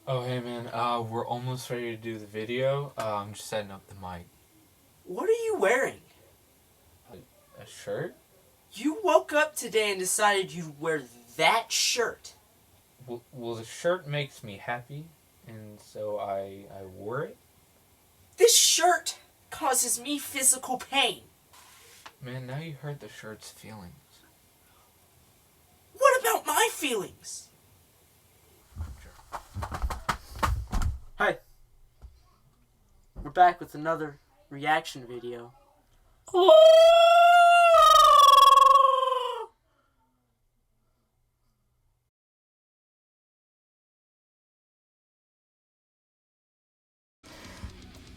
Oh, hey man, we're almost ready to do the video. I'm just setting up the mic. What are you wearing? A shirt? You woke up today and decided you'd wear that shirt. Well, the shirt makes me happy, and so I wore it. This shirt causes me physical pain. Man, now you hurt the shirt's feelings. What about my feelings? Hey, we're back with another reaction video.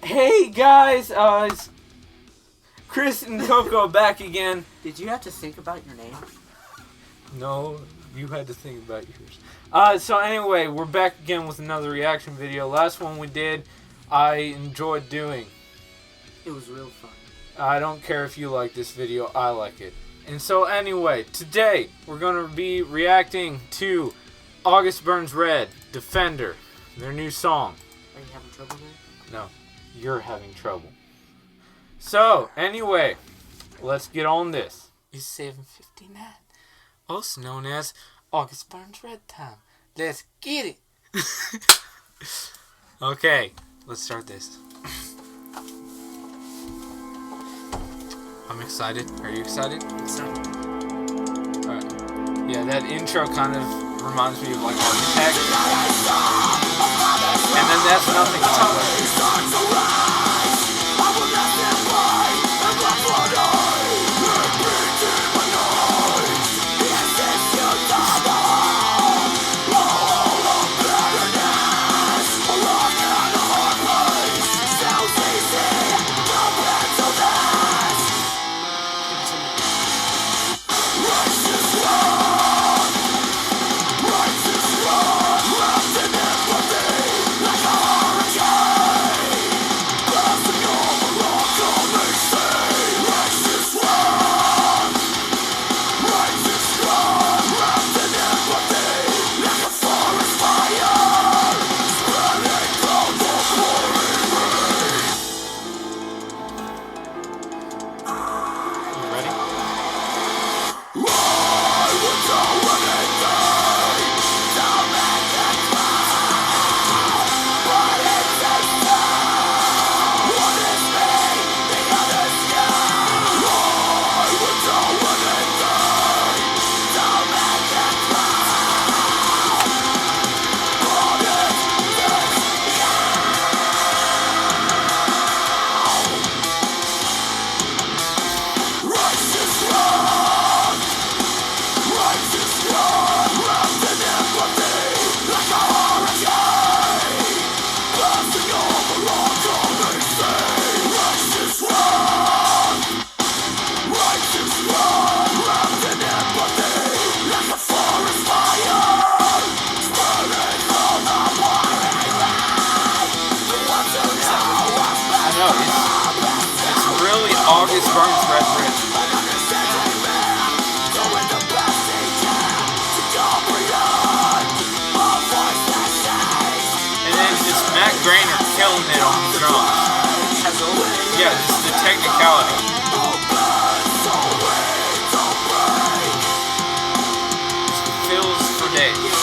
Hey guys, it's Chris and Coco back again. Did you have to think about your name? No, you had to think about yours. So anyway, we're back again with another reaction video. Last one we did, I enjoyed doing. It was real fun. I don't care if you like this video, I like it. And so anyway, today we're going to be reacting to August Burns Red, Defender, their new song. Are you having trouble there? No, you're having trouble. So anyway, let's get on this. It's 7:59, also known as August Burns Red time. Let's get it. Okay, let's start this. I'm excited. Are you excited? Excited. Alright. Yeah, that intro kind of reminds me of like Architect. And then that's nothing like August Burns Red Red. And then just Matt Grainer killing it on the drums. Yeah, just the technicality. Feels for days.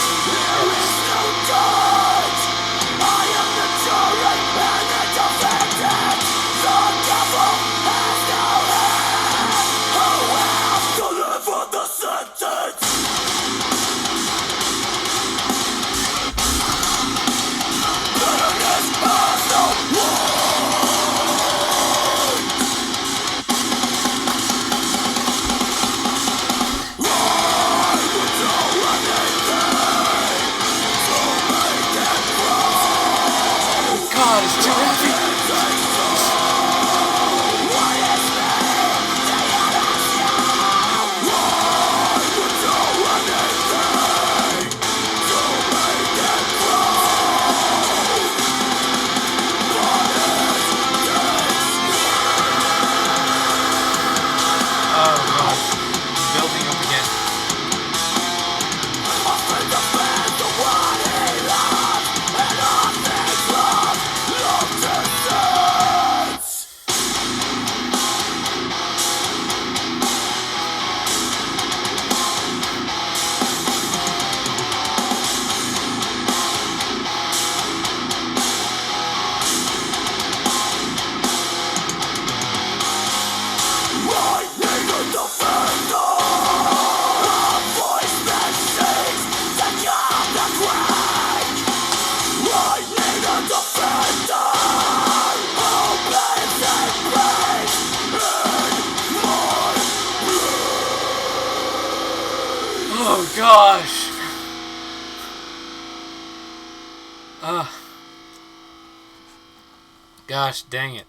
Gosh dang it.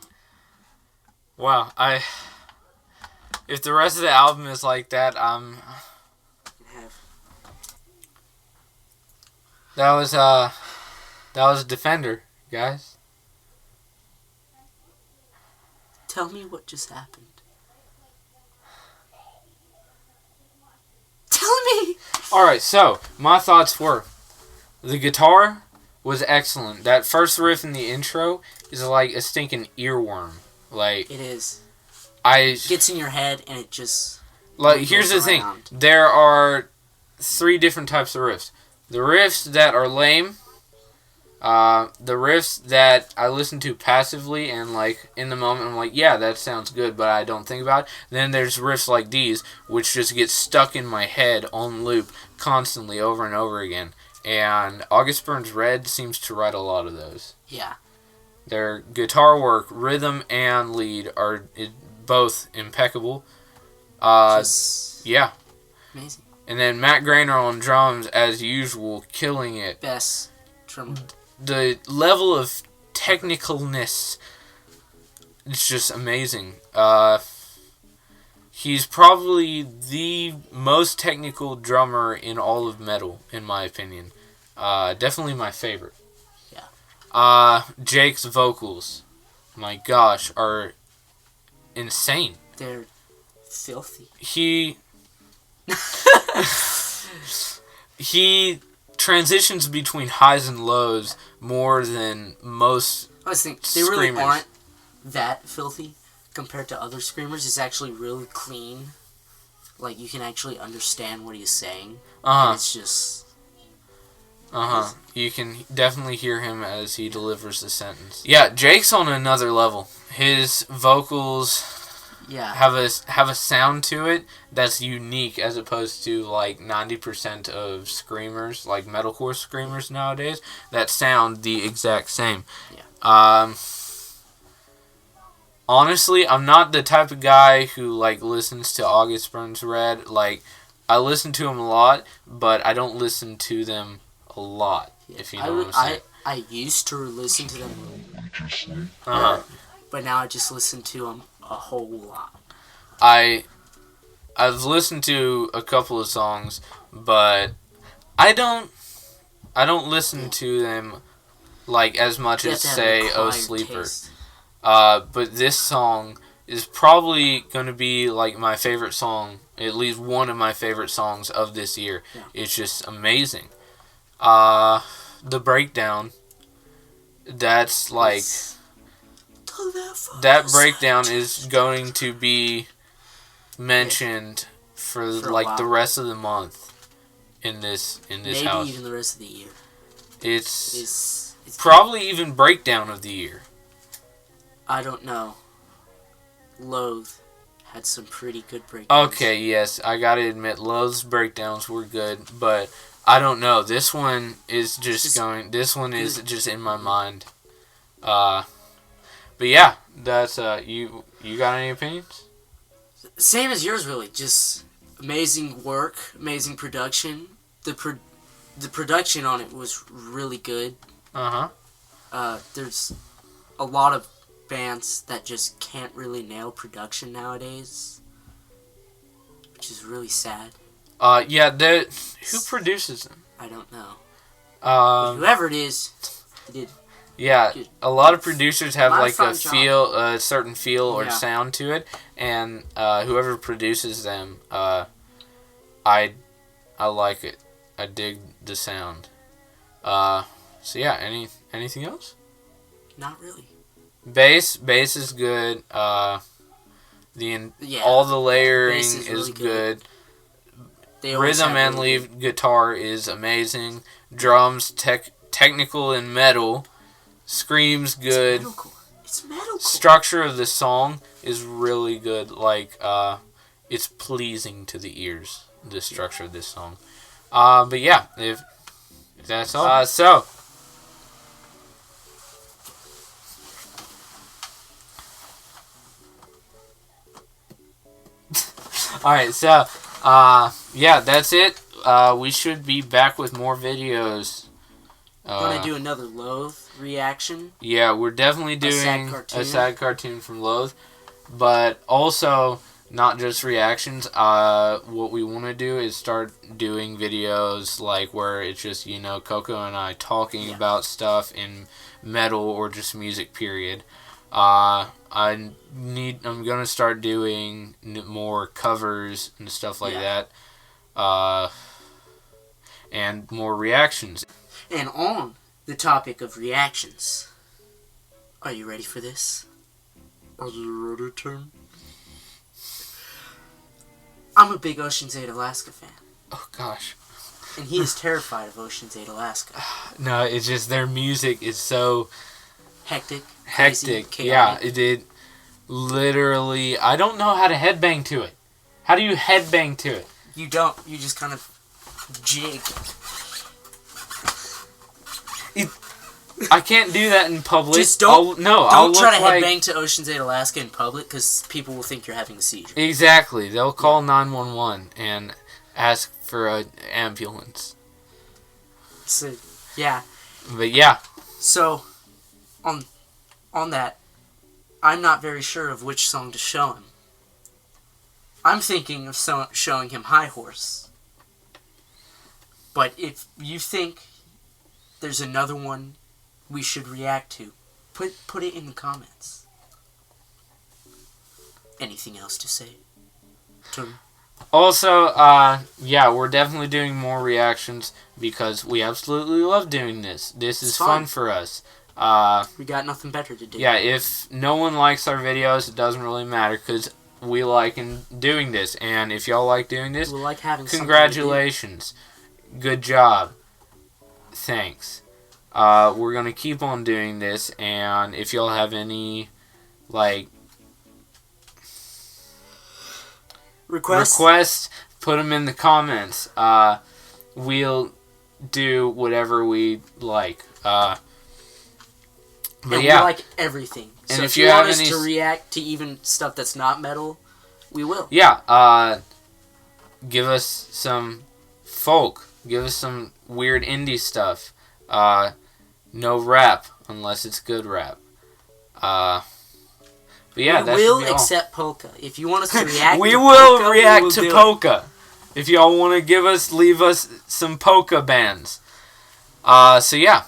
Wow, if the rest of the album is like that, that was Defender, guys. Tell me what just happened. Tell me! Alright, so, my thoughts were, the guitar was excellent. That first riff in the intro is like a stinking earworm. Like, it is. It gets in your head and it just... Like, here's the thing. There are 3 different types of riffs. The riffs that are lame, the riffs that I listen to passively and, like, in the moment I'm like, yeah, that sounds good, but I don't think about it. Then there's riffs like these, which just get stuck in my head on loop constantly over and over again. And August Burns Red seems to write a lot of those. Yeah. Their guitar work, rhythm, and lead are both impeccable. Yeah. Amazing. And then Matt Grainer on drums, as usual, killing it. Best drummer. The level of technicalness is just amazing. He's probably the most technical drummer in all of metal, in my opinion. Definitely my favorite. Yeah. Jake's vocals, my gosh, are insane. They're filthy. He transitions between highs and lows more than most I was thinking, they really aren't that filthy compared to other screamers. It's actually really clean. Like, you can actually understand what he's saying. And it's just... You can definitely hear him as he delivers the sentence. Yeah, Jake's on another level. His vocals... Yeah. have a sound to it that's unique as opposed to like 90% of screamers, like metalcore screamers nowadays, that sound the exact same. Yeah. Honestly, I'm not the type of guy who like listens to August Burns Red. Like, I listen to them a lot, but I don't listen to them a lot. Yeah. If you know what I'm saying. I used to listen to them. But now I just listen to them a whole lot. I've listened to a couple of songs, but I don't listen to them like as much as say Oh Sleeper. But this song is probably going to be like my favorite song, at least one of my favorite songs of this year. Yeah. It's just amazing. The breakdown, that's like... That breakdown is going to be mentioned for like the rest of the month in this Maybe house. Maybe even the rest of the year. It's probably even breakdown of the year. I don't know. Loathe had some pretty good breakdowns. Okay, yes, I gotta admit, Loathe's breakdowns were good, but I don't know. This one is This one is just in my mind. But yeah, that's you got any opinions? Same as yours, really. Just amazing work, amazing production. The production on it was really good. There's a lot of bands that just can't really nail production nowadays, which is really sad. Yeah, who produces them? I don't know. But whoever it is, did. Yeah, a lot of producers have like a certain feel or sound to it, and whoever produces them, I like it. I dig the sound. So yeah, anything else? Not really. Bass is good. All the layering is really good. Rhythm and lead guitar is amazing. Drums, technical and metal. Scream's good. It's metalcore. Structure of the song is really good. Like, it's pleasing to the ears, the structure of this song. But yeah, if that's all. So, alright, so, yeah, that's it. We should be back with more videos Gonna do another Loathe reaction. Yeah, we're definitely doing a sad cartoon from Loathe. But also, not just reactions. What we want to do is start doing videos like where it's just, you know, Coco and I talking about stuff in metal or just music, period. I'm gonna start doing more covers and stuff like that. And more reactions. And on the topic of reactions, are you ready for this? Are you ready, Tim? I'm a big Ocean's 8 Alaska fan. Oh, gosh. And he is terrified of Ocean's 8 Alaska. No, it's just their music is so... Hectic. Yeah, it literally... I don't know how to headbang to it. How do you headbang to it? You don't. You just kind of jig. I can't do that in public. Just don't. I'll try to headbang to Ocean's 8 Alaska in public because people will think you're having a seizure. Exactly. They'll call 911 and ask for an ambulance. So, yeah. But yeah. So, on that, I'm not very sure of which song to show him. I'm thinking of showing him High Horse. But if you think there's another one we should react to, put it in the comments. Anything else to say? Also, yeah, we're definitely doing more reactions because we absolutely love doing this. This is fun for us. We got nothing better to do. Yeah, if no one likes our videos, it doesn't really matter because we like doing this. And if y'all like doing this, we like having congratulations. Good job. Thanks. We're going to keep on doing this, and if y'all have any, like, requests, put them in the comments. We'll do whatever we like. But and we like everything. And so if you want us to react to even stuff that's not metal, we will. Yeah, give us some folk. Give us some weird indie stuff. No rap, unless it's good rap. But yeah, we will accept polka. If you want us to react we will react to polka. If y'all want to leave us some polka bands. So yeah.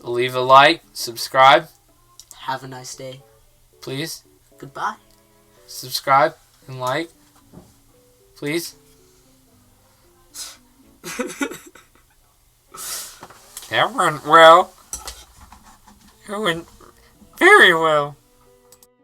Leave a like, subscribe. Have a nice day. Please. Goodbye. Subscribe and like. Please. That went well. It went very well.